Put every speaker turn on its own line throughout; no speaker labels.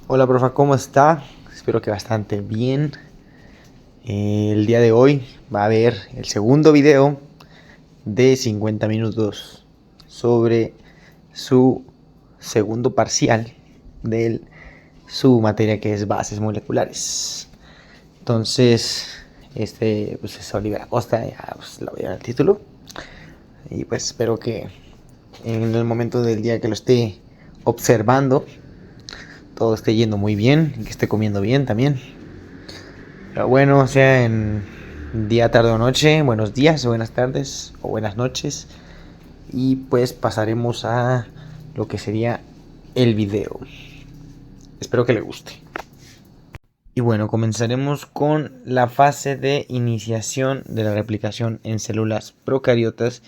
Hola, profa, ¿cómo está? Espero que bastante bien. El día de hoy va a haber el segundo video de 50 minutos sobre su segundo parcial de su materia que es bases moleculares. Entonces, pues es Oliver Acosta, ya pues, le voy a dar el título. Y pues espero que en el momento del día que lo esté observando, todo esté yendo muy bien y que esté comiendo bien también. Pero bueno, o sea en día, tarde o noche, buenos días, buenas tardes o buenas noches. Y pues pasaremos a lo que sería el video. Espero que le guste. Y bueno, comenzaremos con la fase de iniciación de la replicación en células procariotas,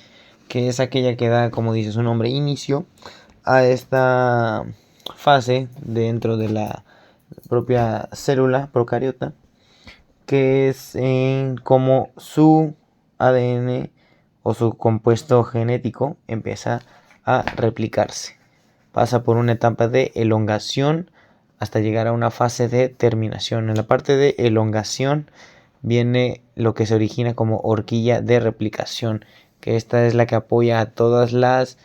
que es aquella que da, como dice su nombre, inicio a esta fase dentro de la propia célula procariota, que es como su ADN o su compuesto genético empieza a replicarse. Pasa por una etapa de elongación hasta llegar a una fase de terminación. En la parte de elongación viene lo que se origina como horquilla de replicación, que esta es la que apoya a todas las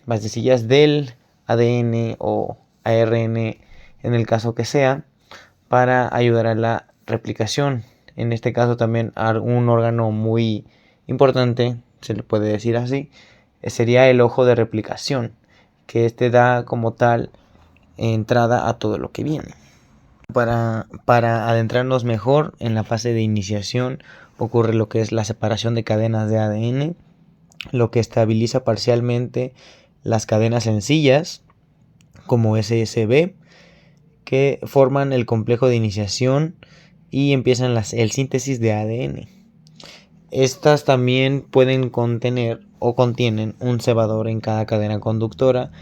basecillas del ADN o ARN en el caso que sea, para ayudar a la replicación. En este caso también un órgano muy importante, se le puede decir así, sería el ojo de replicación, que este da como tal entrada a todo lo que viene. Para adentrarnos mejor en la fase de iniciación ocurre lo que es la separación de cadenas de ADN, lo que estabiliza parcialmente las cadenas sencillas como SSB, que forman el complejo de iniciación y empiezan el síntesis de ADN. Estas también pueden contener o contienen un cebador en cada cadena conductora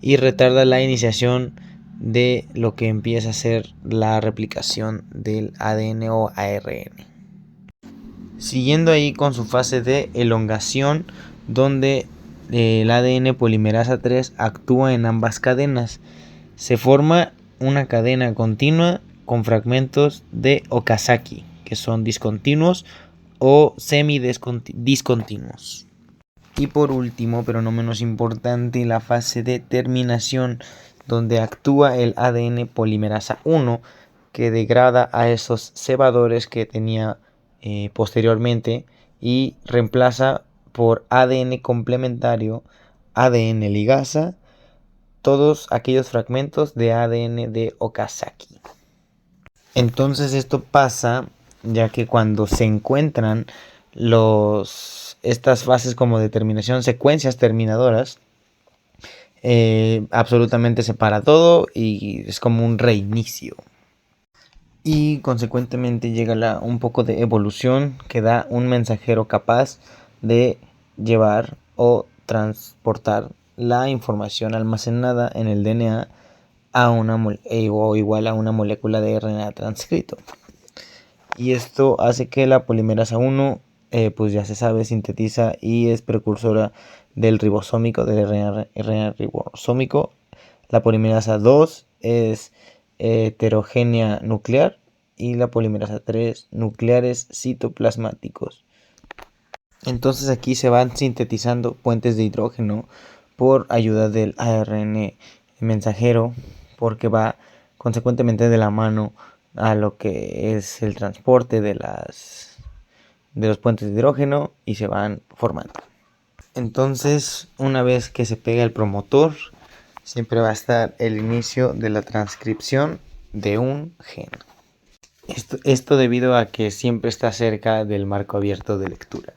y retarda la iniciación de lo que empieza a ser la replicación del ADN o ARN. Siguiendo ahí con su fase de elongación, donde el ADN polimerasa 3 actúa en ambas cadenas. Se forma una cadena continua con fragmentos de Okazaki, que son discontinuos o semidiscontinuos. Y por último, pero no menos importante, la fase de terminación, donde actúa el ADN polimerasa 1, que degrada a esos cebadores que tenía posteriormente y reemplaza por ADN complementario, ADN ligasa, todos aquellos fragmentos de ADN de Okazaki. Entonces esto pasa ya que cuando se encuentran estas fases como de terminación, secuencias terminadoras, absolutamente separa todo y es como un reinicio. Y consecuentemente llega un poco de evolución que da un mensajero capaz de llevar o transportar la información almacenada en el DNA o igual a una molécula de RNA transcrito. Y esto hace que la polimerasa 1, pues ya se sabe, sintetiza y es precursora del ribosómico, del RNA ribosómico. La polimerasa 2 es heterogénea nuclear y la polimerasa 3 nucleares citoplasmáticos. Entonces aquí se van sintetizando puentes de hidrógeno por ayuda del ARN mensajero, porque va consecuentemente de la mano a lo que es el transporte de los puentes de hidrógeno y se van formando. Entonces, una vez que se pega el promotor, siempre va a estar el inicio de la transcripción de un gen. Esto debido a que siempre está cerca del marco abierto de lectura.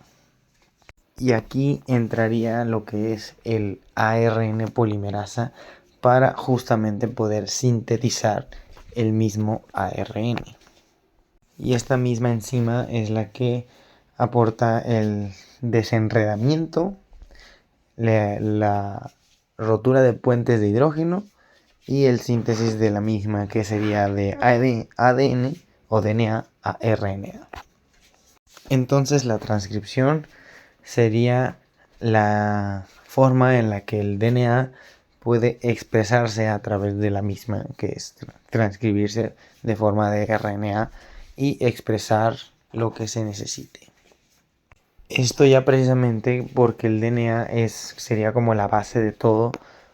Y aquí entraría lo que es el ARN polimerasa para justamente poder sintetizar el mismo ARN. Y esta misma enzima es la que aporta el desenredamiento, la rotura de puentes de hidrógeno y el síntesis de la misma, que sería de ADN o DNA a RNA. Entonces la transcripción sería la forma en la que el DNA puede expresarse a través de la misma, que es transcribirse de forma de RNA y expresar lo que se necesite. Esto ya precisamente porque el DNA sería como la base de todo,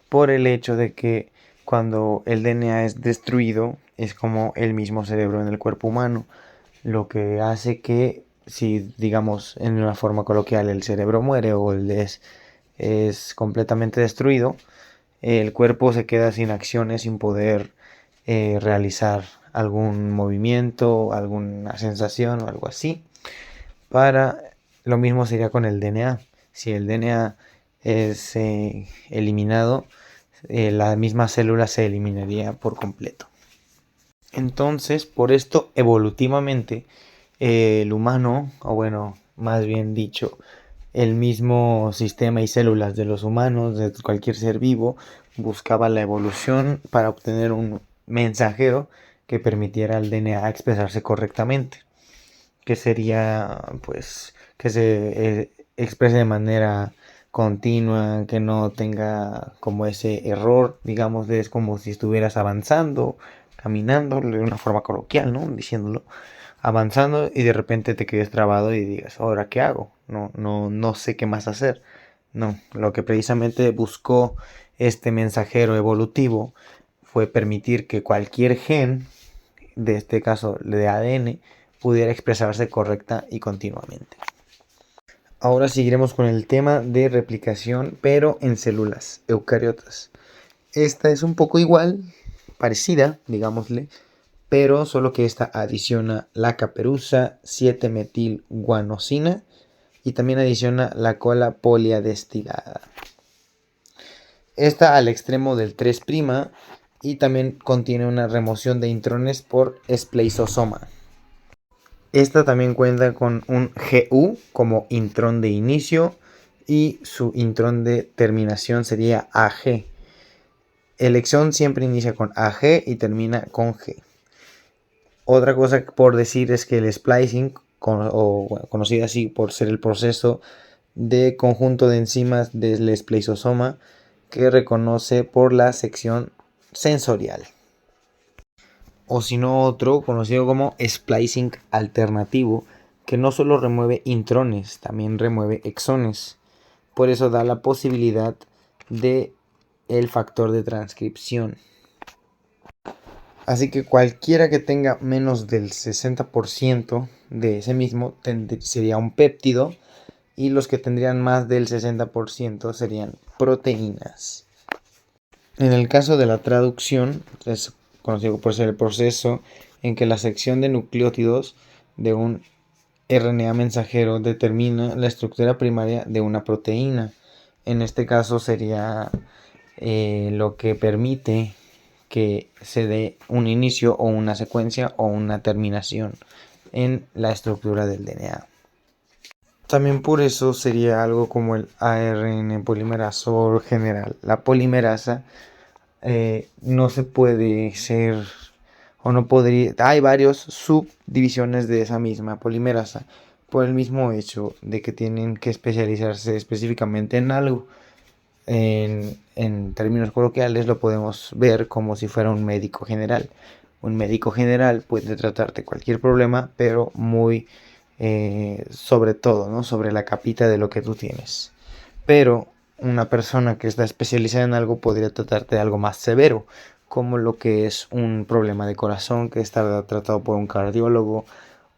por el hecho de que cuando el DNA es destruido es como el mismo cerebro en el cuerpo humano, lo que hace que si digamos en una forma coloquial el cerebro muere o es completamente destruido, el cuerpo se queda sin acciones, sin poder realizar algún movimiento, alguna sensación o algo así. Lo mismo sería con el DNA. Si el DNA es eliminado, la misma célula se eliminaría por completo. Entonces, por esto, evolutivamente, el humano, o bueno, más bien dicho, el mismo sistema y células de los humanos, de cualquier ser vivo, buscaba la evolución para obtener un mensajero que permitiera al DNA expresarse correctamente, que sería pues que se exprese de manera continua, que no tenga como ese error, digamos, es como si estuvieras avanzando, caminando, de una forma coloquial, ¿no? Diciéndolo, avanzando y de repente te quedes trabado y digas, ¿ahora qué hago? No sé qué más hacer. No, lo que precisamente buscó este mensajero evolutivo fue permitir que cualquier gen, de este caso de ADN, pudiera expresarse correcta y continuamente. Ahora seguiremos con el tema de replicación, pero en células eucariotas. Esta es un poco igual, parecida, digámosle, pero solo que esta adiciona la caperuza 7-metilguanosina y también adiciona la cola poliadestilada. Esta al extremo del 3' y también contiene una remoción de intrones por espleisosoma. Esta también cuenta con un GU como intrón de inicio y su intrón de terminación sería AG. El exón siempre inicia con AG y termina con G. Otra cosa por decir es que el splicing, conocido así por ser el proceso de conjunto de enzimas del espleisosoma que reconoce por la sección sensorial. O si no otro, conocido como splicing alternativo, que no solo remueve intrones, también remueve exones. Por eso da la posibilidad de el factor de transcripción. Así que cualquiera que tenga menos del 60% de ese mismo sería un péptido, y los que tendrían más del 60% serían proteínas. En el caso de la traducción, es conocido por ser el proceso en que la sección de nucleótidos de un RNA mensajero determina la estructura primaria de una proteína. En este caso sería lo que permite que se dé un inicio o una secuencia o una terminación en la estructura del DNA. También por eso sería algo como el ARN polimerasor general. La polimerasa no se puede ser o no podría. Hay varios subdivisiones de esa misma polimerasa por el mismo hecho de que tienen que especializarse específicamente en algo. En términos coloquiales lo podemos ver como si fuera un médico general. Un médico general puede tratarte cualquier problema, pero muy sobre todo, ¿no? Sobre la capita de lo que tú tienes. Pero una persona que está especializada en algo podría tratarte de algo más severo, como lo que es un problema de corazón que está tratado por un cardiólogo,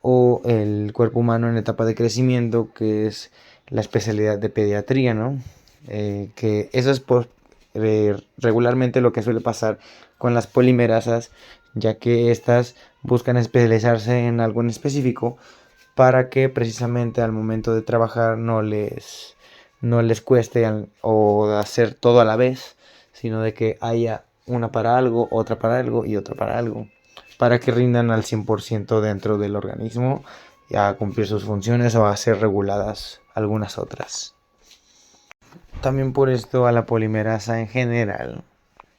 o el cuerpo humano en etapa de crecimiento, que es la especialidad de pediatría, ¿no? Que eso es regularmente lo que suele pasar con las polimerasas, ya que estas buscan especializarse en algo en específico para que precisamente al momento de trabajar no les cueste o hacer todo a la vez, sino de que haya una para algo, otra para algo y otra para algo, para que rindan al 100% dentro del organismo y a cumplir sus funciones o a ser reguladas algunas otras. También por esto a la polimerasa en general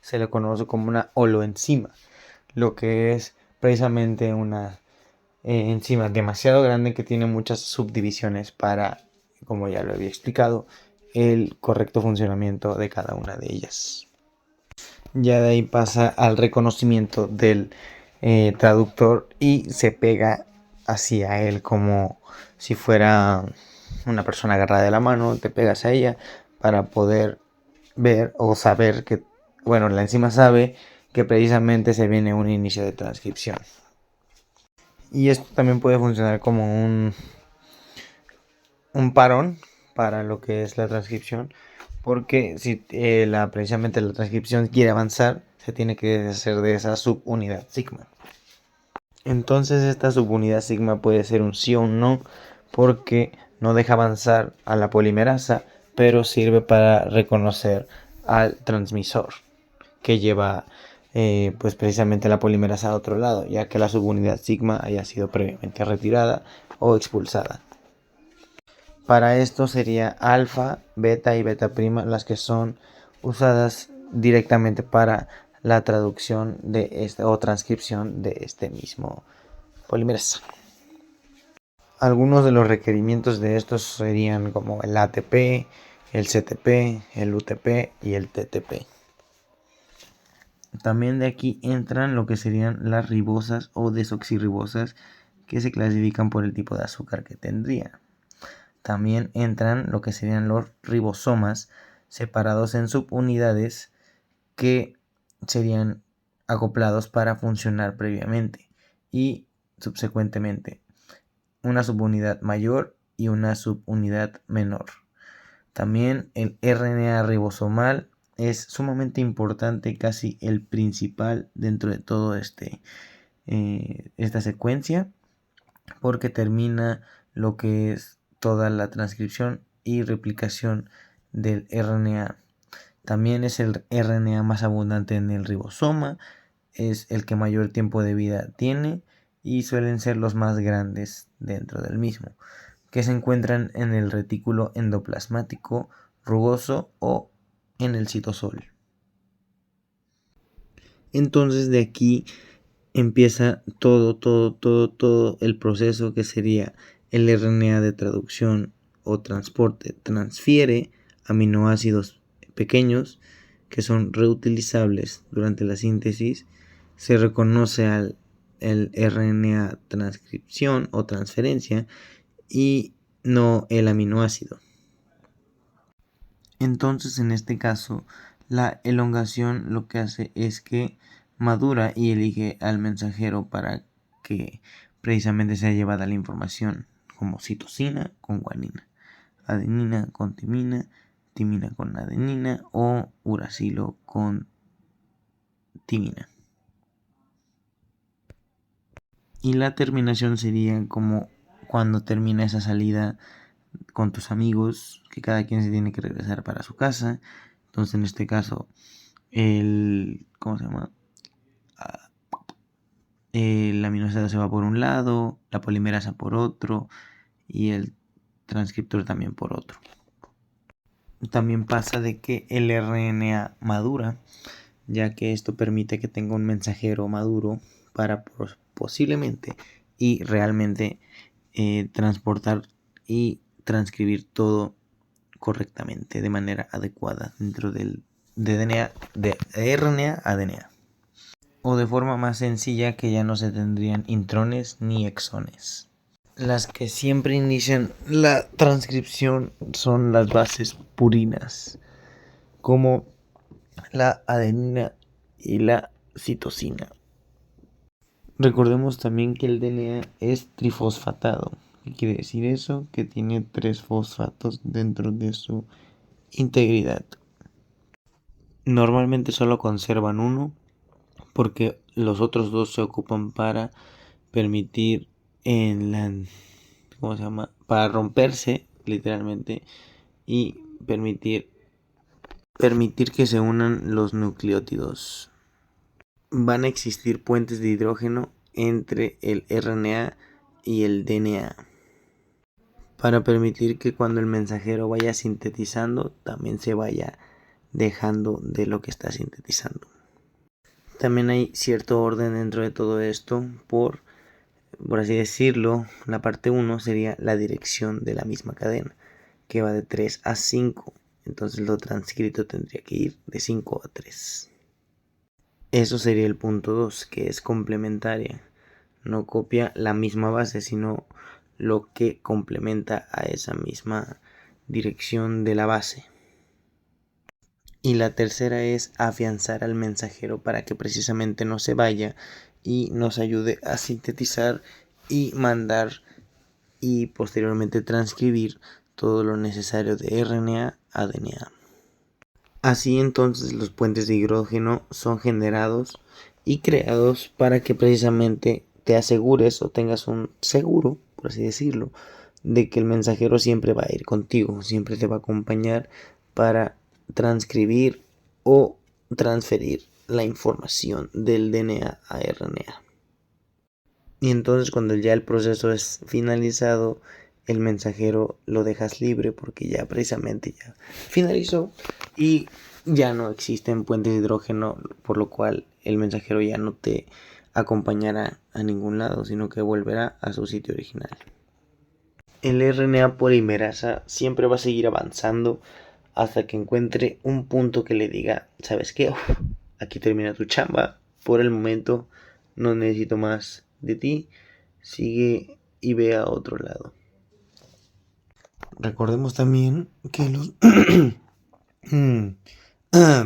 se le conoce como una holoenzima, lo que es precisamente una enzima demasiado grande que tiene muchas subdivisiones para, como ya lo había explicado, el correcto funcionamiento de cada una de ellas. Ya de ahí pasa al reconocimiento del traductor y se pega hacia él como si fuera una persona agarrada de la mano, te pegas a ella para poder ver o saber que, bueno, la enzima sabe que precisamente se viene un inicio de transcripción. Y esto también puede funcionar como un parón para lo que es la transcripción, porque si precisamente la transcripción quiere avanzar, se tiene que deshacer de esa subunidad sigma. Entonces esta subunidad sigma puede ser un sí o un no, porque no deja avanzar a la polimerasa, pero sirve para reconocer al transmisor que lleva pues precisamente la polimerasa a otro lado, ya que la subunidad sigma haya sido previamente retirada o expulsada. Para esto sería alfa, beta y beta prima las que son usadas directamente para la traducción de o transcripción de este mismo polimerasa. Algunos de los requerimientos de estos serían como el ATP, el CTP, el UTP y el TTP. También de aquí entran lo que serían las ribosas o desoxirribosas, que se clasifican por el tipo de azúcar que tendrían. También entran lo que serían los ribosomas, separados en subunidades que serían acoplados para funcionar previamente y subsecuentemente una subunidad mayor y una subunidad menor. También el RNA ribosomal es sumamente importante, casi el principal dentro de todo esta secuencia, porque termina lo que es toda la transcripción y replicación del RNA. También es el RNA más abundante en el ribosoma, es el que mayor tiempo de vida tiene y suelen ser los más grandes dentro del mismo, que se encuentran en el retículo endoplasmático rugoso o en el citosol. Entonces de aquí empieza todo el proceso que sería el RNA de traducción o transporte. Transfiere aminoácidos pequeños que son reutilizables durante la síntesis. Se reconoce el RNA transcripción o transferencia y no el aminoácido. Entonces en este caso la elongación lo que hace es que madura y elige al mensajero para que precisamente sea llevada la información, como citosina con guanina, adenina con timina, timina con adenina o uracilo con timina. Y la terminación sería como cuando termina esa salida con tus amigos, que cada quien se tiene que regresar para su casa. Entonces en este caso ¿cómo se llama? El aminoácido se va por un lado, la polimerasa por otro y el transcriptor también por otro. También pasa de que el RNA madura, ya que esto permite que tenga un mensajero maduro para posiblemente y realmente transportar y transcribir todo correctamente de manera adecuada dentro de RNA a DNA. O de forma más sencilla, que ya no se tendrían intrones ni exones. Las que siempre inician la transcripción son las bases purinas, como la adenina y la citosina. Recordemos también que el DNA es trifosfatado. ¿Qué quiere decir eso? Que tiene 3 fosfatos dentro de su integridad. Normalmente solo conservan uno, porque los otros dos se ocupan para permitir para romperse literalmente y permitir que se unan los nucleótidos. Van a existir puentes de hidrógeno entre el RNA y el DNA para permitir que cuando el mensajero vaya sintetizando también se vaya dejando de lo que está sintetizando. También hay cierto orden dentro de todo esto, por así decirlo. La parte 1 sería la dirección de la misma cadena, que va de 3 a 5. Entonces lo transcrito tendría que ir de 5 a 3. Eso sería el punto 2, que es complementaria. No copia la misma base, sino lo que complementa a esa misma dirección de la base. Y la tercera es afianzar al mensajero para que precisamente no se vaya y nos ayude a sintetizar y mandar y posteriormente transcribir todo lo necesario de RNA a DNA. Así entonces los puentes de hidrógeno son generados y creados para que precisamente te asegures o tengas un seguro, por así decirlo, de que el mensajero siempre va a ir contigo, siempre te va a acompañar para transcribir o transferir la información del DNA a RNA. Y entonces cuando ya el proceso es finalizado, el mensajero lo dejas libre porque ya precisamente ya finalizó y ya no existen puentes de hidrógeno, por lo cual el mensajero ya no te acompañará a ningún lado, sino que volverá a su sitio original. El RNA polimerasa siempre va a seguir avanzando hasta que encuentre un punto que le diga, ¿sabes qué? Aquí termina tu chamba, por el momento no necesito más de ti, sigue y ve a otro lado. Recordemos también que los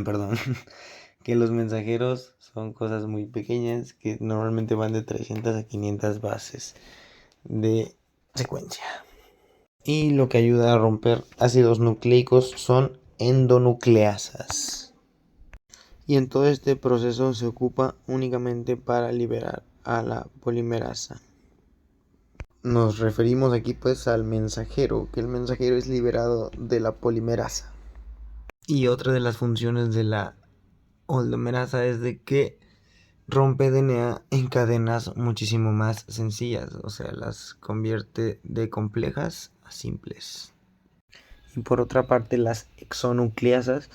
perdón, que los mensajeros son cosas muy pequeñas que normalmente van de 300 a 500 bases de secuencia. Y lo que ayuda a romper ácidos nucleicos son endonucleasas. Y en todo este proceso se ocupa únicamente para liberar a la polimerasa. Nos referimos aquí pues al mensajero, que el mensajero es liberado de la polimerasa. Y otra de las funciones de la olimerasa es de que rompe DNA en cadenas muchísimo más sencillas, o sea, las convierte de complejas a simples. Y por otra parte, las exonucleasas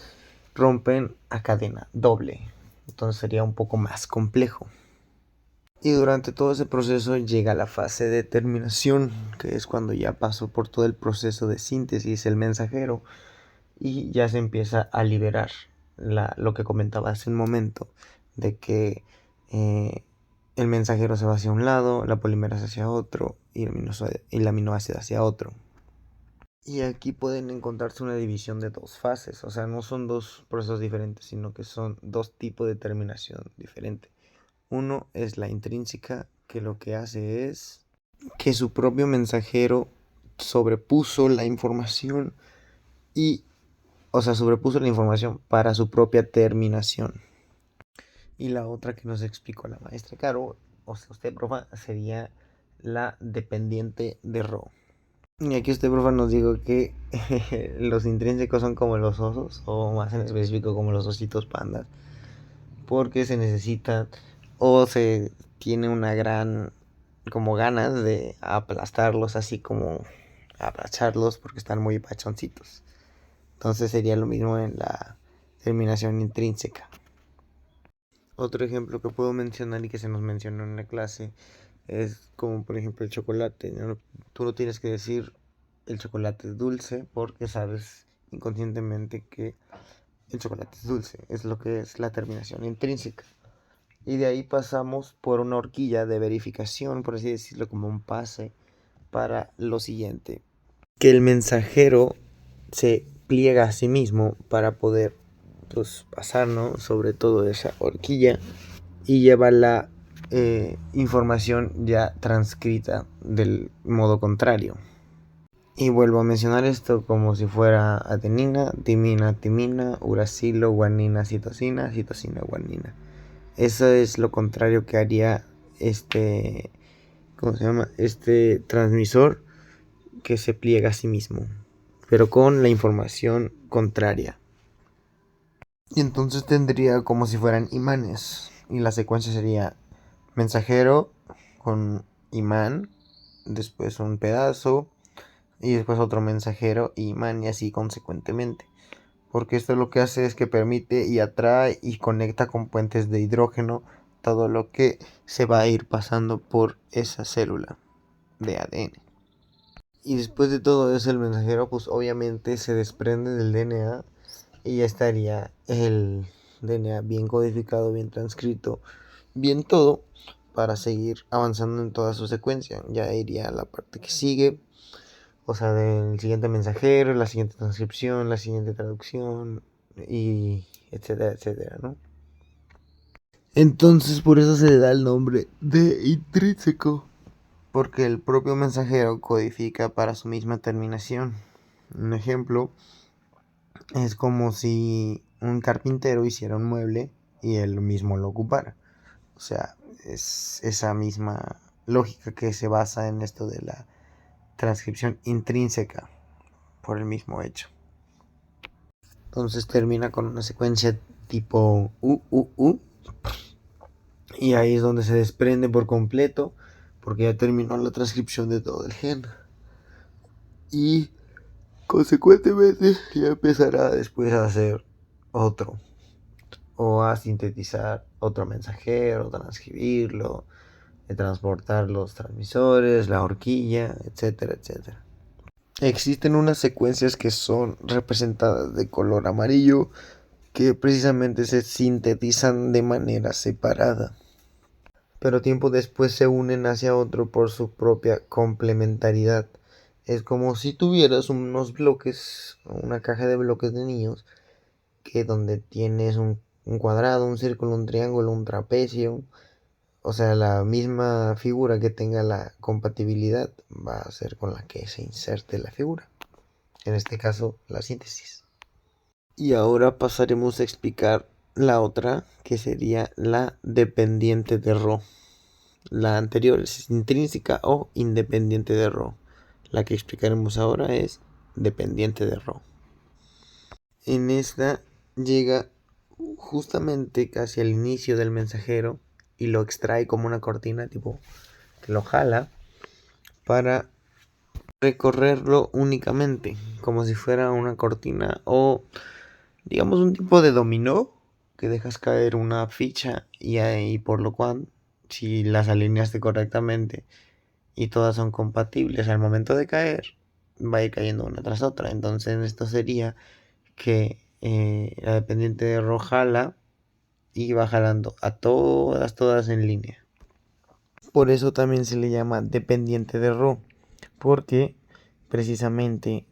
rompen a cadena doble, entonces sería un poco más complejo. Y durante todo ese proceso llega la fase de terminación, que es cuando ya pasó por todo el proceso de síntesis el mensajero y ya se empieza a liberar lo que comentaba hace un momento, de que el mensajero se va hacia un lado, la polimerasa hacia otro y el aminoácido hacia otro. Y aquí pueden encontrarse una división de dos fases, o sea, no son dos procesos diferentes, sino que son dos tipos de terminación diferentes. Uno es la intrínseca, que lo que hace es que su propio mensajero sobrepuso la información sobrepuso la información para su propia terminación. Y la otra que nos explicó la maestra Caro, o sea, usted, profa, sería la dependiente de Rho. Y aquí usted, profa, nos dijo que los intrínsecos son como los osos, o más en específico como los ositos pandas, porque se necesita o se tiene una gran como ganas de aplastarlos, así como aplastarlos porque están muy pachoncitos. Entonces sería lo mismo en la terminación intrínseca. Otro ejemplo que puedo mencionar y que se nos mencionó en la clase es como por ejemplo el chocolate. Tú no tienes que decir el chocolate es dulce porque sabes inconscientemente que el chocolate es dulce. Es lo que es la terminación intrínseca. Y de ahí pasamos por una horquilla de verificación, por así decirlo, como un pase para lo siguiente. Que el mensajero se pliega a sí mismo para poder pasar, ¿no?, sobre todo esa horquilla y lleva la información ya transcrita del modo contrario. Y vuelvo a mencionar esto como si fuera adenina, timina, timina, uracilo, guanina, citosina, citosina, guanina. Eso es lo contrario que haría este transmisor que se pliega a sí mismo, pero con la información contraria. Y entonces tendría como si fueran imanes. Y la secuencia sería mensajero con imán, después un pedazo, y después otro mensajero y imán, y así consecuentemente. Porque esto lo que hace es que permite y atrae y conecta con puentes de hidrógeno todo lo que se va a ir pasando por esa célula de ADN. Y después de todo eso, el mensajero pues obviamente se desprende del DNA y ya estaría el DNA bien codificado, bien transcrito, bien todo, para seguir avanzando en toda su secuencia. Ya iría a la parte que sigue, o sea, del siguiente mensajero, la siguiente transcripción, la siguiente traducción, y etcétera, etcétera, ¿no? Entonces por eso se le da el nombre de intrínseco, porque el propio mensajero codifica para su misma terminación. Un ejemplo es como si un carpintero hiciera un mueble y él mismo lo ocupara. O sea, es esa misma lógica que se basa en esto de la transcripción intrínseca por el mismo hecho. Entonces termina con una secuencia tipo U, y ahí es donde se desprende por completo, porque ya terminó la transcripción de todo el gen. Y consecuentemente ya empezará después a hacer otro, o a sintetizar otro mensajero, transcribirlo, transportar los transmisores, la horquilla, etcétera, etcétera. Existen unas secuencias que son representadas de color amarillo, que precisamente se sintetizan de manera separada, pero tiempo después se unen hacia otro por su propia complementariedad. Es como si tuvieras unos bloques, una caja de bloques de niños, que donde tienes un cuadrado, un círculo, un triángulo, un trapecio. O sea, la misma figura que tenga la compatibilidad va a ser con la que se inserte la figura. En este caso, la síntesis. Y ahora pasaremos a explicar la otra, que sería la dependiente de Rho. La anterior es intrínseca o independiente de Rho. La que explicaremos ahora es dependiente de Rho. En esta llega justamente casi al inicio del mensajero y lo extrae como una cortina, tipo que lo jala para recorrerlo únicamente, como si fuera una cortina o digamos un tipo de dominó, que dejas caer una ficha y ahí por lo cual si las alineaste correctamente y todas son compatibles al momento de caer, va a ir cayendo una tras otra. Entonces esto sería que la dependiente de Rho jala y va jalando a todas en línea. Por eso también se le llama dependiente de Rho, porque precisamente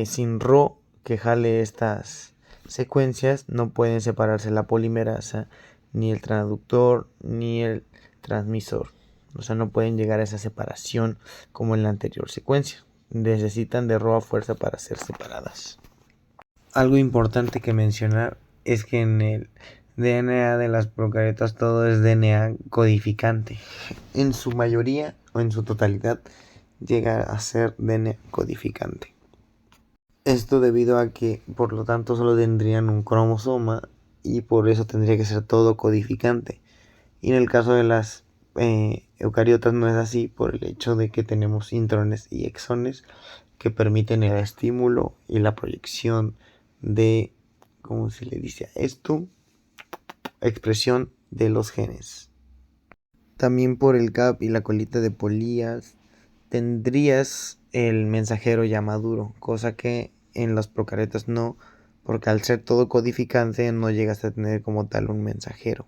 sin Rho que jale estas secuencias no pueden separarse la polimerasa, ni el transductor, ni el transmisor. O sea, no pueden llegar a esa separación como en la anterior secuencia. Necesitan de Rho a fuerza para ser separadas. Algo importante que mencionar es que en el DNA de las procariotas todo es DNA codificante. En su mayoría o en su totalidad llega a ser DNA codificante. Esto debido a que por lo tanto solo tendrían un cromosoma y por eso tendría que ser todo codificante. Y en el caso de las eucariotas no es así, por el hecho de que tenemos intrones y exones que permiten el estímulo y la proyección de, ¿cómo se le dice a esto? Expresión de los genes. También por el cap y la colita de polías tendrías el mensajero ya maduro, cosa que en los procariotas no, porque al ser todo codificante no llegas a tener como tal un mensajero.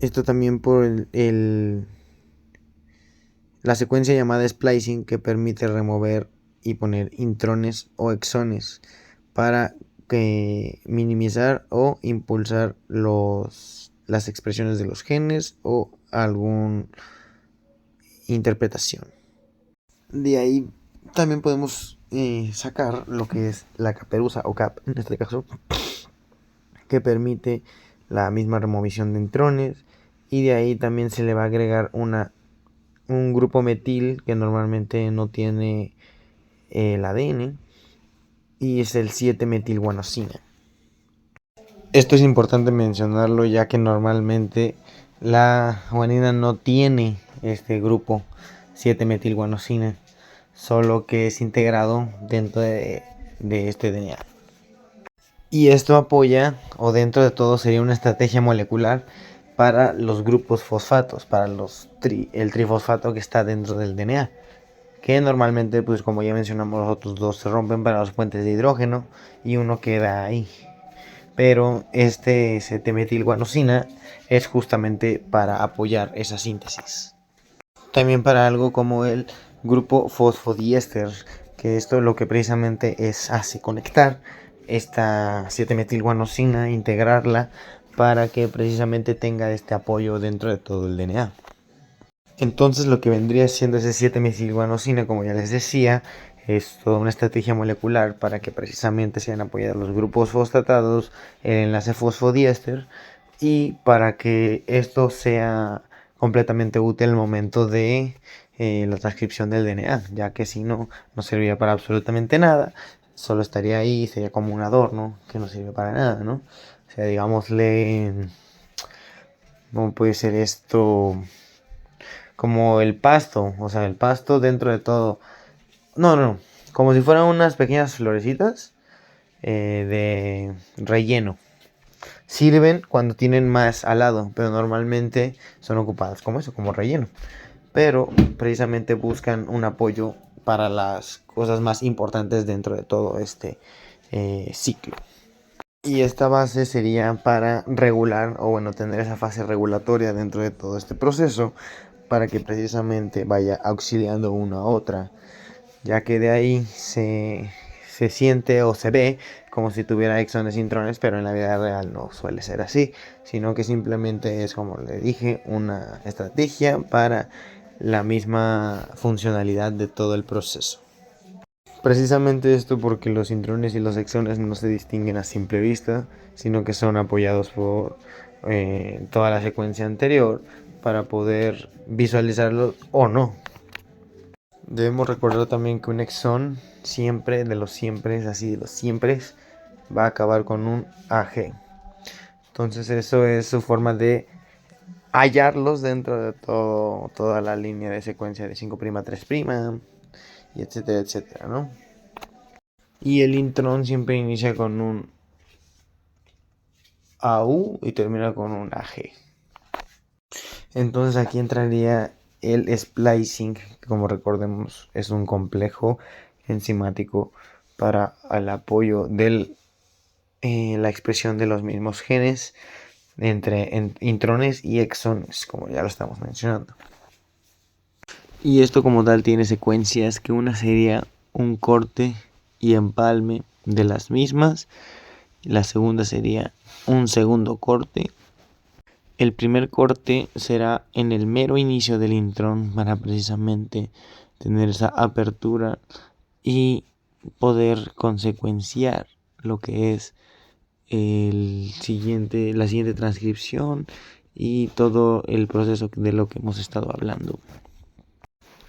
Esto también por la secuencia llamada splicing, que permite remover y poner intrones o exones para minimizar o impulsar las expresiones de los genes o alguna interpretación. De ahí también podemos sacar lo que es la caperuza o cap, en este caso, que permite la misma remoción de intrones, y de ahí también se le va a agregar un grupo metil que normalmente no tiene el ADN, y es el 7-metilguanosina. Esto es importante mencionarlo, ya que normalmente la guanina no tiene este grupo 7-metilguanosina, solo que es integrado dentro de este DNA. Y esto apoya, o dentro de todo sería una estrategia molecular para los grupos fosfatos, para el trifosfato que está dentro del DNA, que normalmente, pues como ya mencionamos, los otros dos se rompen para los puentes de hidrógeno y uno queda ahí. pero este 7-metilguanosina es justamente para apoyar esa síntesis. También para algo como el grupo fosfodiéster, que esto lo que precisamente hace conectar esta 7-metilguanosina, integrarla para que precisamente tenga este apoyo dentro de todo el DNA. Entonces lo que vendría siendo ese 7-metilguanosina, como ya les decía, es toda una estrategia molecular para que precisamente sean apoyados los grupos fosfatados, el enlace fosfodiéster, y para que esto sea completamente útil al momento de la transcripción del DNA, ya que si no, no serviría para absolutamente nada, solo estaría ahí, sería como un adorno que no sirve para nada, ¿no? O sea, digámosle, ¿cómo puede ser esto? Como el pasto, o sea, el pasto dentro de todo. No, como si fueran unas pequeñas florecitas de relleno. Sirven cuando tienen más al lado, pero normalmente son ocupadas como eso, como relleno. Pero precisamente buscan un apoyo para las cosas más importantes dentro de todo este ciclo. Y esta base sería para regular, o bueno, tener esa fase regulatoria dentro de todo este proceso, para que precisamente vaya auxiliando una a otra, ya que de ahí se siente o se ve como si tuviera exones e intrones, pero en la vida real no suele ser así, sino que simplemente es, como le dije, una estrategia para la misma funcionalidad de todo el proceso. Precisamente esto porque los intrones y los exones no se distinguen a simple vista, sino que son apoyados por toda la secuencia anterior para poder visualizarlos o no. Debemos recordar también que un exón siempre, de los siempre, así de los siempre, va a acabar con un AG. Entonces eso es su forma de hallarlos dentro de toda la línea de secuencia de 5', 3', y etcétera, etcétera, ¿no? Y el intrón siempre inicia con un AU y termina con un AG. Entonces aquí entraría el splicing, que como recordemos es un complejo enzimático para el apoyo de la expresión de los mismos genes entre intrones y exones, como ya lo estamos mencionando. Y esto como tal tiene secuencias que una sería un corte y empalme de las mismas. La segunda sería un segundo corte. El primer corte será en el mero inicio del intrón para precisamente tener esa apertura y poder consecuenciar lo que es la siguiente transcripción y todo el proceso de lo que hemos estado hablando.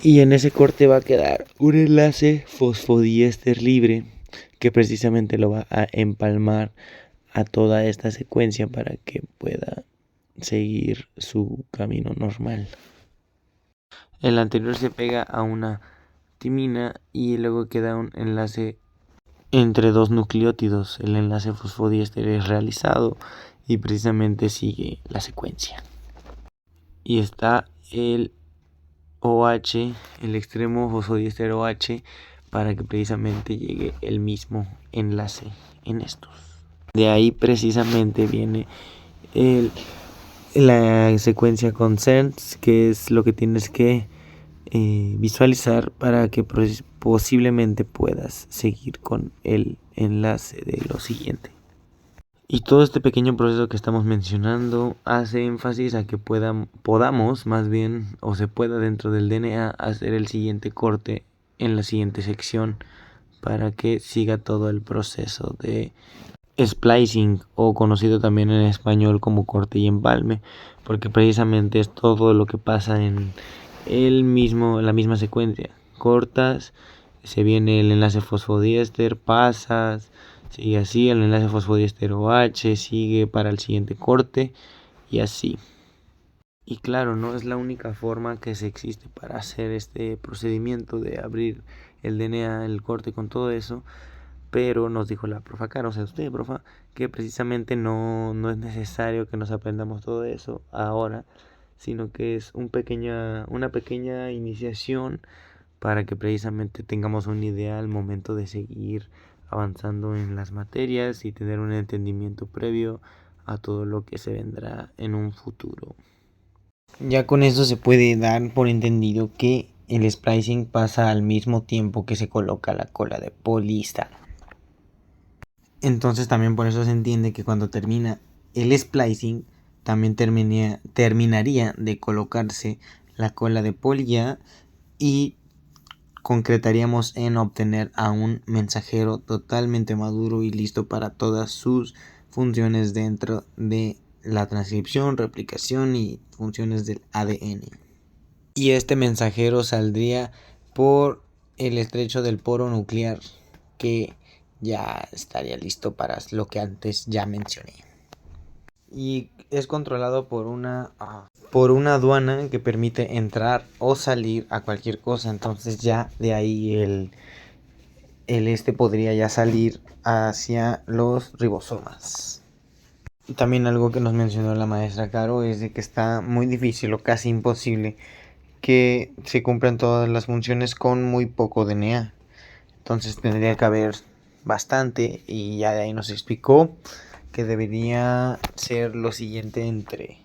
Y en ese corte va a quedar un enlace fosfodiéster libre que precisamente lo va a empalmar a toda esta secuencia para que pueda seguir su camino normal. El anterior se pega a una timina y luego queda un enlace entre dos nucleótidos. El enlace fosfodiéster es realizado y precisamente sigue la secuencia. Y está el OH, el extremo fosfodiéster OH, para que precisamente llegue el mismo enlace en estos. De ahí precisamente viene la secuencia consents, que es lo que tienes que visualizar para que posiblemente puedas seguir con el enlace de lo siguiente. Y todo este pequeño proceso que estamos mencionando hace énfasis a que podamos más bien, o se pueda dentro del DNA hacer el siguiente corte en la siguiente sección para que siga todo el proceso de splicing, o conocido también en español como corte y empalme, porque precisamente es todo lo que pasa en la misma secuencia. Cortas, se viene el enlace fosfodiéster, pasas, sigue así, el enlace fosfodiéster OH sigue para el siguiente corte y así. Y claro, no es la única forma que se existe para hacer este procedimiento de abrir el DNA, el corte con todo eso, pero nos dijo la profa Caro, o sea usted, profa, que precisamente no es necesario que nos aprendamos todo eso ahora, sino que es una pequeña iniciación para que precisamente tengamos una idea al momento de seguir avanzando en las materias y tener un entendimiento previo a todo lo que se vendrá en un futuro. Ya con eso se puede dar por entendido que el splicing pasa al mismo tiempo que se coloca la cola de polista. Entonces también por eso se entiende que cuando termina el splicing también terminaría de colocarse la cola de polia y concretaríamos en obtener a un mensajero totalmente maduro y listo para todas sus funciones dentro de la transcripción, replicación y funciones del ADN. Y este mensajero saldría por el estrecho del poro nuclear, que ya estaría listo para lo que antes ya mencioné. Y es controlado por una aduana que permite entrar o salir a cualquier cosa. Entonces ya de ahí el podría ya salir hacia los ribosomas. También algo que nos mencionó la maestra Caro es de que está muy difícil o casi imposible que se cumplan todas las funciones con muy poco DNA. Entonces tendría que haber bastante, y ya de ahí nos explicó que debería ser lo siguiente entre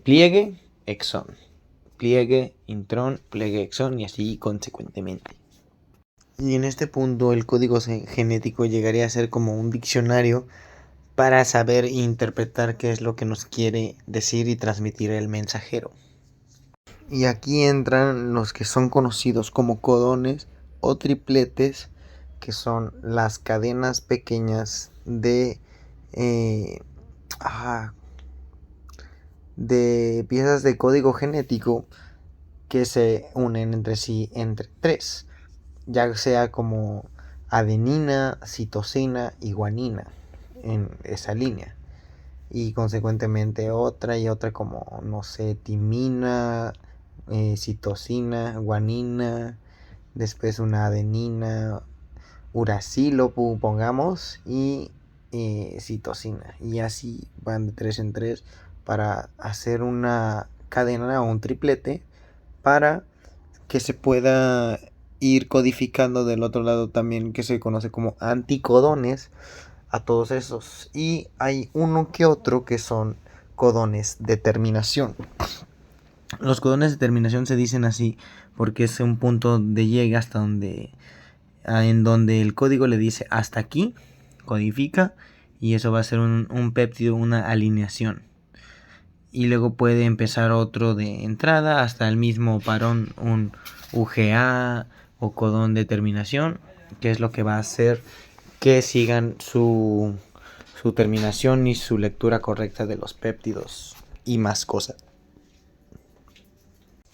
pliegue, exón, pliegue, intrón, pliegue, exón y así consecuentemente. Y en este punto el código genético llegaría a ser como un diccionario para saber e interpretar qué es lo que nos quiere decir y transmitir el mensajero. Y aquí entran los que son conocidos como codones o tripletes, que son las cadenas pequeñas de piezas de código genético que se unen entre sí entre tres, ya sea como adenina, citosina y guanina en esa línea, y consecuentemente otra y otra como, no sé, timina, citosina, guanina, después una adenina, uracilo pongamos, y citosina, y así van de 3 en 3 para hacer una cadena o un triplete para que se pueda ir codificando del otro lado también, que se conoce como anticodones a todos esos. Y hay uno que otro que son codones de terminación. Los codones de terminación se dicen así porque es un punto de llegue hasta donde en donde el código le dice hasta aquí, codifica, y eso va a ser un péptido, una alineación. Y luego puede empezar otro de entrada hasta el mismo parón, un UGA o codón de terminación, que es lo que va a hacer que sigan su terminación y su lectura correcta de los péptidos y más cosas.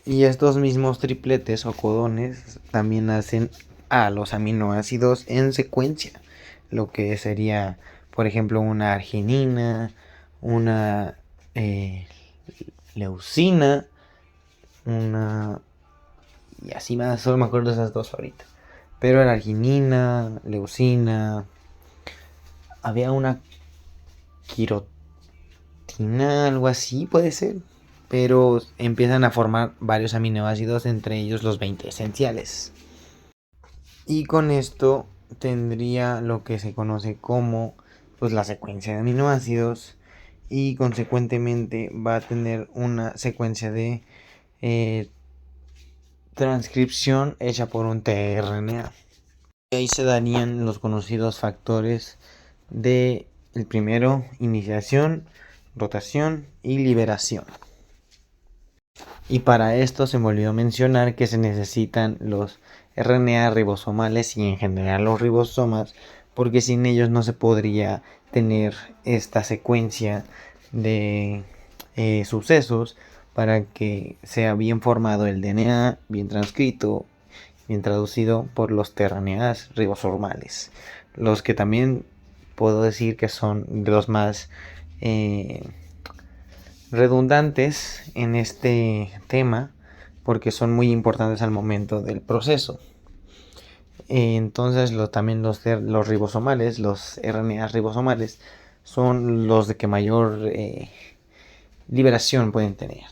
Y estos mismos tripletes o codones también hacen a los aminoácidos en secuencia, lo que sería, por ejemplo, una arginina, una leucina, una, y así más, solo me acuerdo de esas dos ahorita. Pero la arginina, leucina, había una quirotina, algo así puede ser, pero empiezan a formar varios aminoácidos, entre ellos los 20 esenciales. Y con esto tendría lo que se conoce como pues la secuencia de aminoácidos, y consecuentemente va a tener una secuencia de transcripción hecha por un tRNA. Y ahí se darían los conocidos factores de el primero, iniciación, rotación y liberación. Y para esto se me olvidó mencionar que se necesitan los RNA ribosomales y en general los ribosomas, porque sin ellos no se podría tener esta secuencia de sucesos para que sea bien formado el DNA, bien transcrito, bien traducido por los tRNAs ribosomales, los que también puedo decir que son de los más redundantes en este tema, porque son muy importantes al momento del proceso. Entonces también los ribosomales, los RNAs ribosomales, son los de que mayor liberación pueden tener.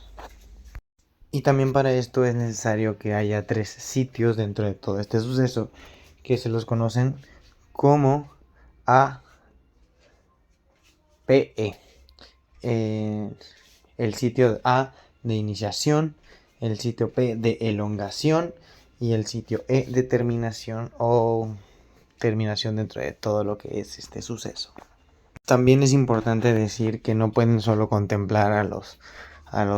Y también para esto es necesario que haya 3 sitios dentro de todo este suceso, que se los conocen como APE. El sitio A de iniciación, el sitio P de elongación y el sitio E de terminación o terminación dentro de todo lo que es este suceso. También es importante decir que no pueden solo contemplar a los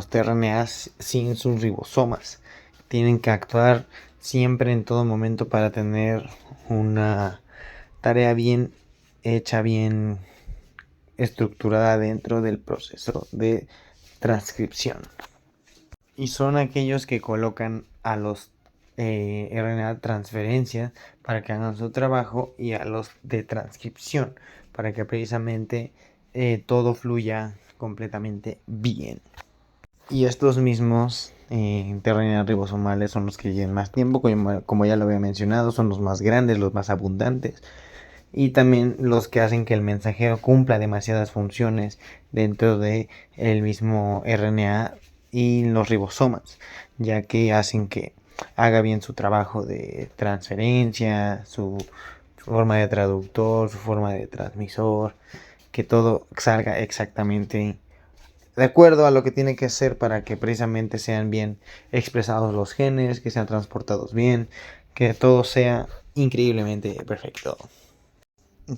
tRNAs sin sus ribosomas. Tienen que actuar siempre en todo momento para tener una tarea bien hecha, bien estructurada dentro del proceso de transcripción. Y son aquellos que colocan a los RNA transferencia para que hagan su trabajo y a los de transcripción para que precisamente todo fluya completamente bien. Y estos mismos RNA ribosomales son los que llevan más tiempo, como ya lo había mencionado, son los más grandes, los más abundantes y también los que hacen que el mensajero cumpla demasiadas funciones dentro de el mismo RNA y los ribosomas, ya que hacen que haga bien su trabajo de transferencia, su forma de traductor, su forma de transmisor, que todo salga exactamente de acuerdo a lo que tiene que ser para que precisamente sean bien expresados los genes, que sean transportados bien, que todo sea increíblemente perfecto.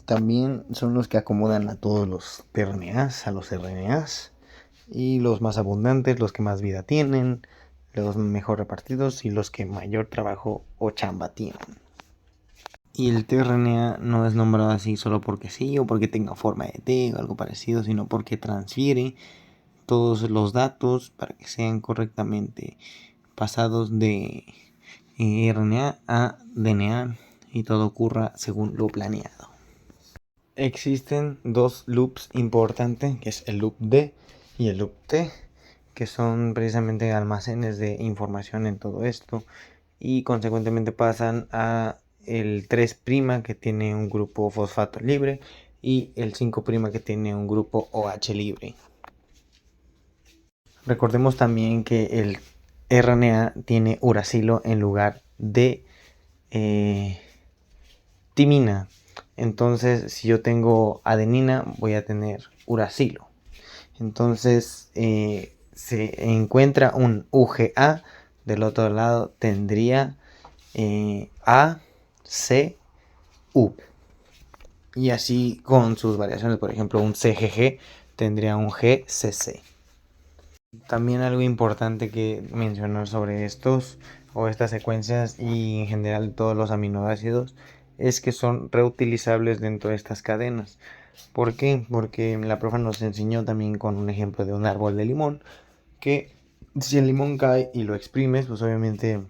También son los que acomodan a todos los tRNAs, a los RNAs, y los más abundantes, los que más vida tienen, los mejor repartidos y los que mayor trabajo o chamba tienen. Y el tRNA no es nombrado así solo porque sí o porque tenga forma de T o algo parecido, sino porque transfiere todos los datos para que sean correctamente pasados de RNA a DNA y todo ocurra según lo planeado. Existen dos loops importantes, que es el loop D y el loop T, que son precisamente almacenes de información en todo esto y consecuentemente pasan a el 3' que tiene un grupo fosfato libre y el 5' que tiene un grupo OH libre. Recordemos también que el RNA tiene uracilo en lugar de timina. Entonces, si yo tengo adenina, voy a tener uracilo. Entonces, se encuentra un UGA. Del otro lado tendría A, C, U. Y así con sus variaciones. Por ejemplo, un CGG tendría un GCC. También algo importante que mencionar sobre estos o estas secuencias y en general todos los aminoácidos es que son reutilizables dentro de estas cadenas. ¿Por qué? Porque la profa nos enseñó también con un ejemplo de un árbol de limón que si el limón cae y lo exprimes, pues obviamente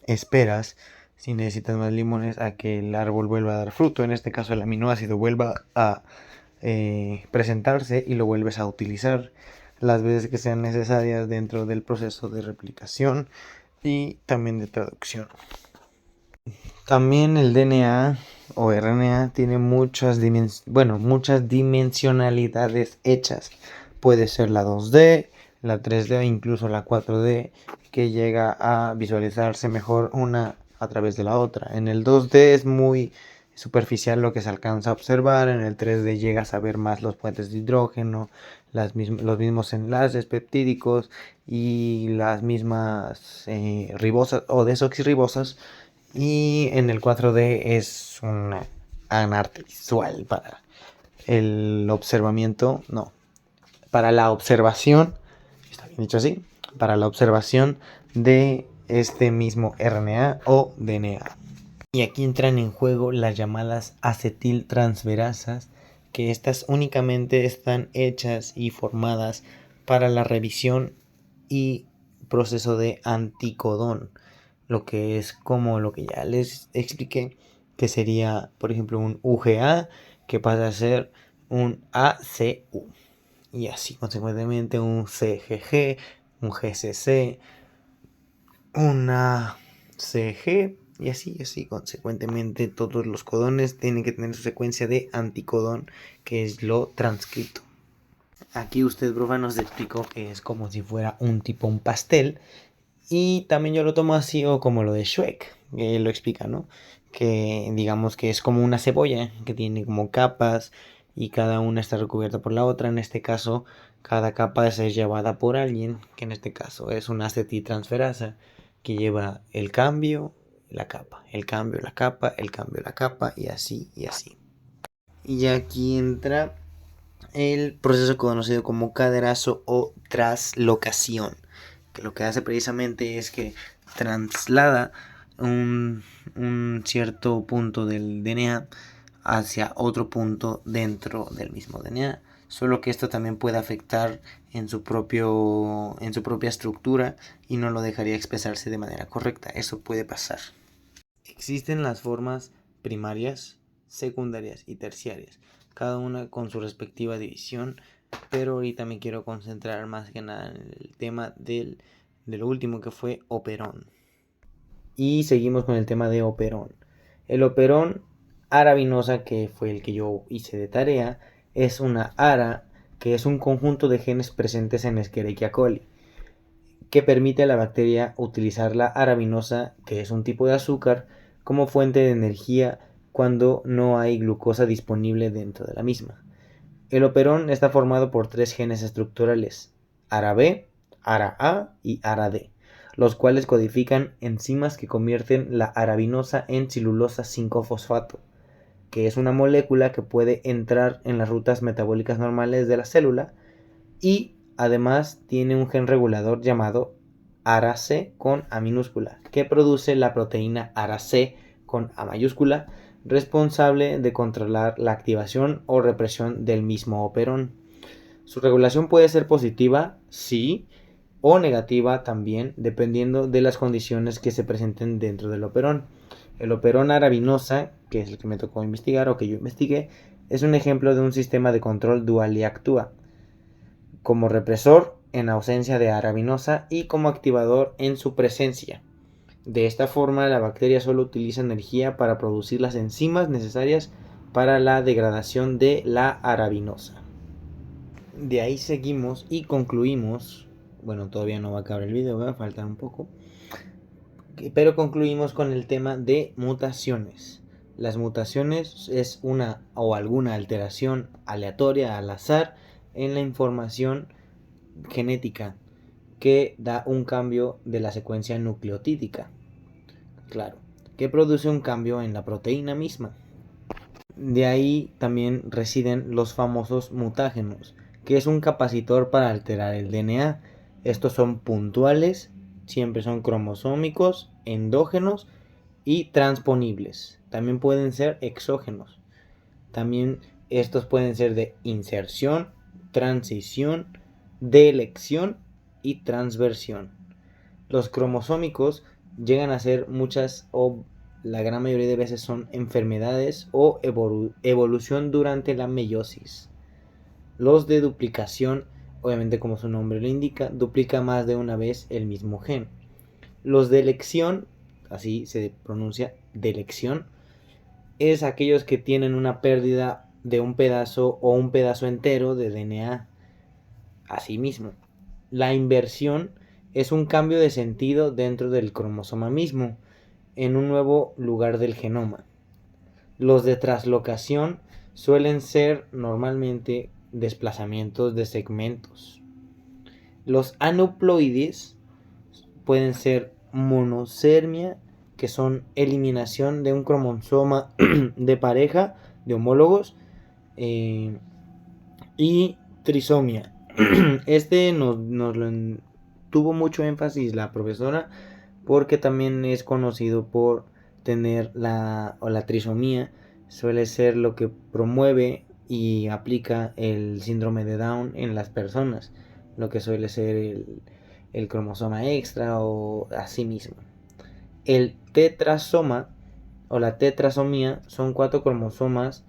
esperas, si necesitas más limones, a que el árbol vuelva a dar fruto. En este caso el aminoácido vuelva a presentarse y lo vuelves a utilizar las veces que sean necesarias dentro del proceso de replicación y también de traducción. También el DNA o RNA tiene muchas dimensionalidades hechas. Puede ser la 2D, la 3D o incluso la 4D, que llega a visualizarse mejor una a través de la otra. En el 2D es muy superficial lo que se alcanza a observar, en el 3D llegas a ver más los puentes de hidrógeno, los mismos enlaces peptídicos y las mismas ribosas o desoxirribosas. Y en el 4D es un arte visual para el observamiento, para la observación, está bien dicho así, para la observación de este mismo RNA o DNA. Y aquí entran en juego las llamadas acetiltransferasas, que estas únicamente están hechas y formadas para la revisión y proceso de anticodón, lo que es como lo que ya les expliqué, que sería, por ejemplo, un UGA que pasa a ser un ACU, y así consecuentemente un CGG, un GCC, una CG, y así consecuentemente todos los codones tienen que tener su secuencia de anticodón, que es lo transcrito. Aquí usted, profe, nos explicó que es como si fuera un pastel. Y también yo lo tomo así o como lo de Shrek, que lo explica, ¿no? que digamos que es como una cebolla, que tiene como capas y cada una está recubierta por la otra. En este caso, cada capa es llevada por alguien, que en este caso es una acetitransferasa, que lleva el cambio, la capa, el cambio, la capa, el cambio, la capa, y así, y así. Y aquí entra el proceso conocido como caderazo o traslocación, que lo que hace precisamente es que traslada un cierto punto del DNA hacia otro punto dentro del mismo DNA, solo que esto también puede afectar en su propia estructura y no lo dejaría expresarse de manera correcta. Eso puede pasar. Existen las formas primarias, secundarias y terciarias, cada una con su respectiva división, pero ahorita me quiero concentrar más que nada en el tema de lo último, que fue operón. Y seguimos con el tema de operón. El operón aravinosa, que fue el que yo hice de tarea, es una ara que es un conjunto de genes presentes en Escherichia coli, que permite a la bacteria utilizar la aravinosa, que es un tipo de azúcar, como fuente de energía cuando no hay glucosa disponible dentro de la misma. El operón está formado por 3 genes estructurales, ARA-B, ARA-A y ARA-D, los cuales codifican enzimas que convierten la aravinosa en celulosa 5-fosfato, que es una molécula que puede entrar en las rutas metabólicas normales de la célula, y además tiene un gen regulador llamado ARA-C con A minúscula, que produce la proteína ARA-C con A mayúscula, responsable de controlar la activación o represión del mismo operón. Su regulación puede ser positiva, sí, o negativa también, dependiendo de las condiciones que se presenten dentro del operón. El operón aravinosa, que es el que me tocó investigar o que yo investigué, es un ejemplo de un sistema de control dual y actúa como represor en ausencia de aravinosa y como activador en su presencia. De esta forma, la bacteria solo utiliza energía para producir las enzimas necesarias para la degradación de la aravinosa. De ahí seguimos y concluimos, bueno, todavía no va a acabar el video, va a faltar un poco, pero concluimos con el tema de mutaciones. Las mutaciones es una o alguna alteración aleatoria al azar en la información genética que da un cambio de la secuencia nucleotídica, claro, que produce un cambio en la proteína misma. De ahí también residen los famosos mutágenos, que es un capacitor para alterar el DNA. Estos son puntuales, siempre son cromosómicos, endógenos y transponibles. También pueden ser exógenos. También estos pueden ser de inserción, transición, delección y transversión. Los cromosómicos llegan a ser muchas o la gran mayoría de veces son enfermedades o evolución durante la meiosis. Los de duplicación, obviamente como su nombre lo indica, duplica más de una vez el mismo gen. Los de elección, así se pronuncia delección, es aquellos que tienen una pérdida de un pedazo o un pedazo entero de DNA. Asimismo, la inversión es un cambio de sentido dentro del cromosoma mismo, en un nuevo lugar del genoma. Los de traslocación suelen ser normalmente desplazamientos de segmentos. Los aneuploides pueden ser monosermia, que son eliminación de un cromosoma de pareja, de homólogos, y trisomia. Este tuvo mucho énfasis la profesora, porque también es conocido por tener la trisomía, suele ser lo que promueve y aplica el síndrome de Down en las personas, lo que suele ser el cromosoma extra o así mismo. El tetrasoma o la tetrasomía son 4 cromosomas,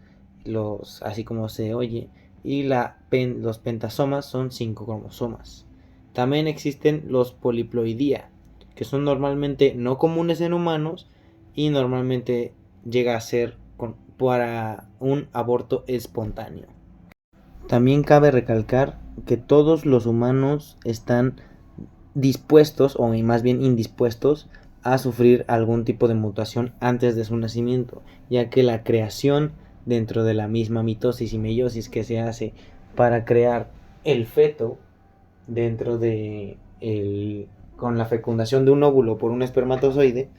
así como se oye, y los pentasomas son 5 cromosomas. También existen los poliploidía, que son normalmente no comunes en humanos y normalmente llega a ser para un aborto espontáneo. También cabe recalcar que todos los humanos están dispuestos, o más bien indispuestos, a sufrir algún tipo de mutación antes de su nacimiento, ya que la creación dentro de la misma mitosis y meiosis que se hace para crear el feto dentro de con la fecundación de un óvulo por un espermatozoide,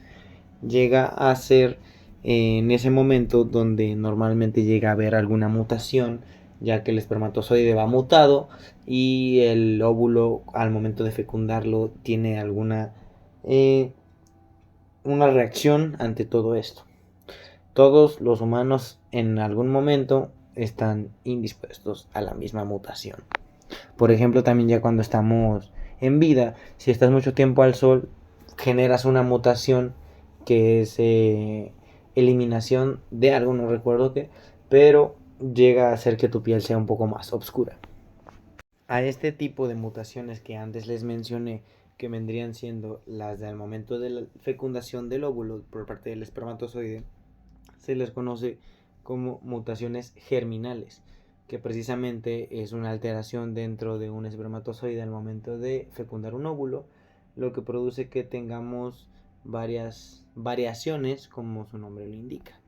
llega a ser en ese momento donde normalmente llega a haber alguna mutación, ya que el espermatozoide va mutado y el óvulo al momento de fecundarlo tiene alguna una reacción ante todo esto. Todos los humanos en algún momento están indispuestos a la misma mutación. Por ejemplo, también ya cuando estamos en vida, si estás mucho tiempo al sol, generas una mutación que es eliminación de algo, no recuerdo qué, pero llega a hacer que tu piel sea un poco más oscura. A este tipo de mutaciones que antes les mencioné, que vendrían siendo las del momento de la fecundación del óvulo por parte del espermatozoide, se les conoce como mutaciones germinales, que precisamente es una alteración dentro de un espermatozoide al momento de fecundar un óvulo, lo que produce que tengamos varias variaciones, como su nombre lo indica.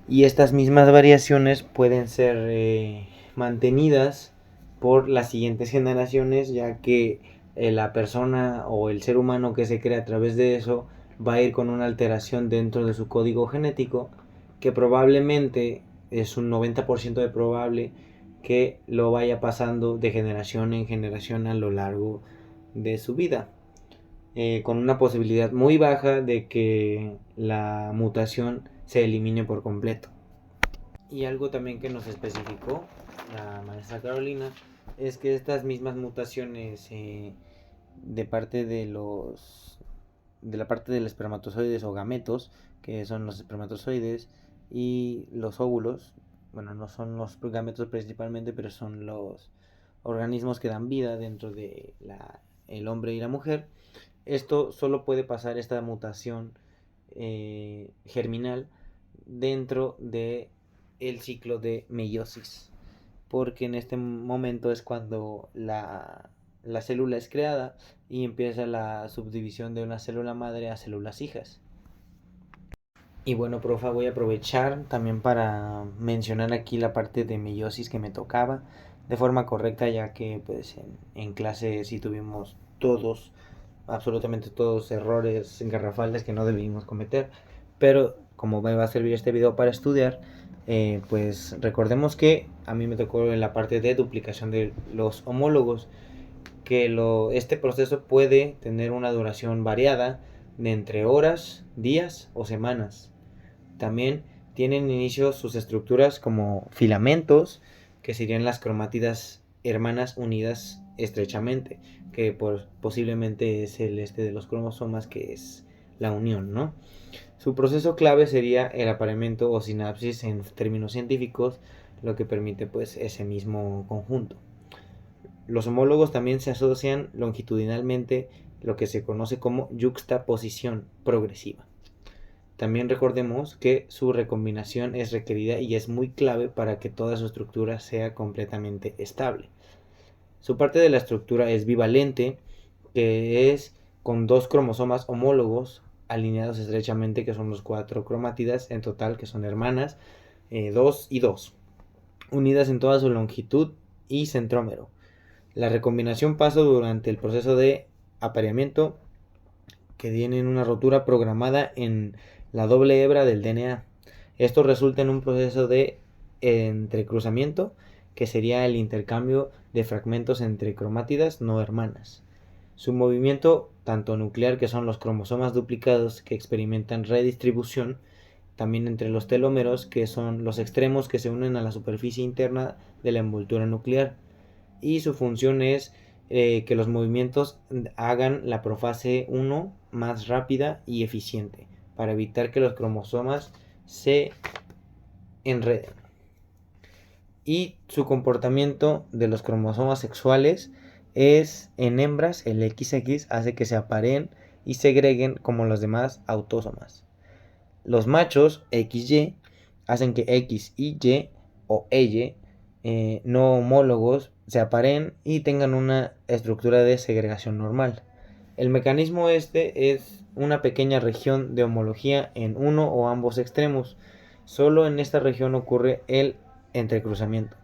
Y estas mismas variaciones pueden ser mantenidas por las siguientes generaciones, ya que la persona o el ser humano que se crea a través de eso va a ir con una alteración dentro de su código genético, que probablemente es un 90% de probable que lo vaya pasando de generación en generación a lo largo de su vida, con una posibilidad muy baja de que la mutación se elimine por completo. Y algo también que nos especificó la maestra Carolina es que estas mismas mutaciones de parte de la parte de los espermatozoides o gametos, que son los espermatozoides, y los óvulos, bueno, no son los gametos principalmente, pero son los organismos que dan vida dentro de el hombre y la mujer. Esto solo puede pasar, esta mutación germinal, dentro de el ciclo de meiosis, porque en este momento es cuando la célula es creada y empieza la subdivisión de una célula madre a células hijas. Y bueno, profa, voy a aprovechar también para mencionar aquí la parte de meiosis que me tocaba de forma correcta, ya que pues en clase sí tuvimos todos, absolutamente todos, errores garrafales que no debimos cometer. Pero como me va a servir este video para estudiar, pues recordemos que a mí me tocó en la parte de duplicación de los homólogos, que este proceso puede tener una duración variada de entre horas, días o semanas. También tienen inicio sus estructuras como filamentos, que serían las cromátidas hermanas unidas estrechamente, que posiblemente es el de los cromosomas, que es la unión, ¿no? Su proceso clave sería el apareamiento o sinapsis en términos científicos, lo que permite pues ese mismo conjunto. Los homólogos también se asocian longitudinalmente, lo que se conoce como yuxtaposición progresiva. También recordemos que su recombinación es requerida y es muy clave para que toda su estructura sea completamente estable. Su parte de la estructura es bivalente, que es con dos cromosomas homólogos alineados estrechamente, que son los 4 cromátidas en total, que son hermanas, 2 y 2, unidas en toda su longitud y centrómero. La recombinación pasa durante el proceso de apareamiento, que tienen una rotura programada en la doble hebra del DNA. Esto resulta en un proceso de entrecruzamiento, que sería el intercambio de fragmentos entre cromátidas no hermanas. Su movimiento, tanto nuclear, que son los cromosomas duplicados que experimentan redistribución, también entre los telómeros, que son los extremos que se unen a la superficie interna de la envoltura nuclear. Y su función es que los movimientos hagan la profase 1 más rápida y eficiente, para evitar que los cromosomas se enreden. Y su comportamiento de los cromosomas sexuales es: en hembras el XX hace que se apareen y segreguen como los demás autósomas. Los machos XY hacen que X y Y o Y no homólogos se apareen y tengan una estructura de segregación normal. El mecanismo este es una pequeña región de homología en uno o ambos extremos. Solo en esta región ocurre el entrecruzamiento.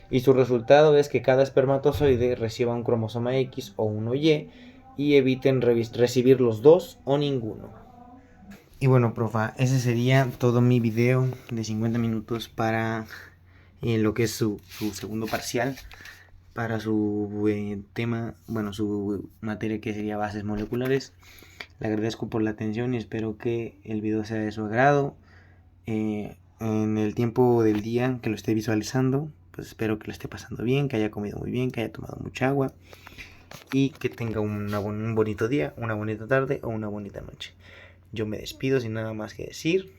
Y su resultado es que cada espermatozoide reciba un cromosoma X o uno y eviten recibir los dos o ninguno. Y bueno, profa, ese sería todo mi video de 50 minutos para lo que es su segundo parcial, para su tema, bueno, su materia que sería bases moleculares. Le agradezco por la atención y espero que el video sea de su agrado. En el tiempo del día que lo esté visualizando, pues espero que lo esté pasando bien, que haya comido muy bien, que haya tomado mucha agua y que tenga un bonito día, una bonita tarde o una bonita noche. Yo me despido sin nada más que decir.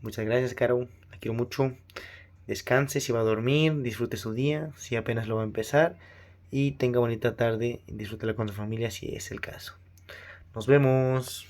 Muchas gracias, Caro. La quiero mucho. Descanse si va a dormir, disfrute su día si apenas lo va a empezar y tenga bonita tarde y disfrútela con su familia si es el caso. Nos vemos.